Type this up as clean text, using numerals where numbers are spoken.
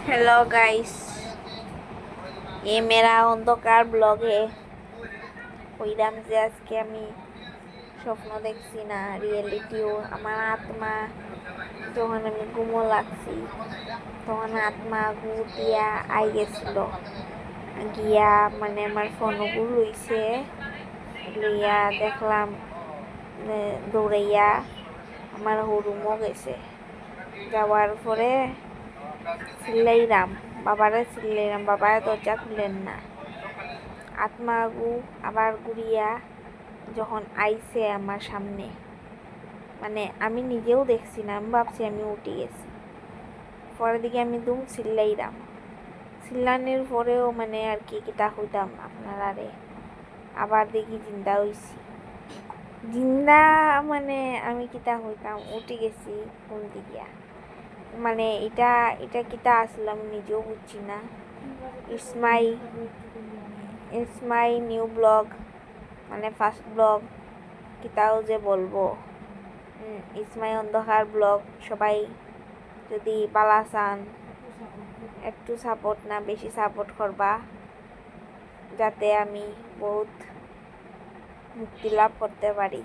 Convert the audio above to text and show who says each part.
Speaker 1: Hello guys, ये मेरा অন্ধকার ব্লগে কইরাম যে আজকে আমি স্বপ্ন দেখছি না, রিয়েলিটিও আমার আত্মা যখন আমি ঘুমো লাগছি তখন আত্মা গুটিয়া আই গেছিল গিয়া, মানে আমার ফোনগুলো লইছে, লইয়া দেখলাম দৌড়াইয়া আমার রুমও গেছে। যাওয়ার পরে চিল্লাইরাম, বাবারে চিল্লাইরাম, বাবারে দরজা খুলেন না। আত্মাগু আবার ঘুরিয়া যখন আইছে আমার সামনে, মানে আমি নিজেও দেখছি না, আমি ভাবছি আমি উঠে গেছি। পরের দিকে আমি দুম চিল্লাইরাম, চিল্লানির পরেও মানে আর কি কিতা হইতাম আপনার আরে আবার দেখি জিন্দা হইছি। জিন্দা মানে আমি কিতা হইতাম, উঠে গেছি ঘুম দিকিয়া। মানে এটা এটা কিতা আসলে আমি নিজেও বুঝছি না। ইটস মাই নিউ ব্লগ, মানে ফার্স্ট ব্লগ, কিতাও যে বলবো। ইটস মাই অন্ধকার ব্লগ। সবাই যদি পালা চান একটু সাপোর্ট, না বেশি সাপোর্ট করবা, যাতে আমি বহুত মুক্তি লাভ করতে পারি।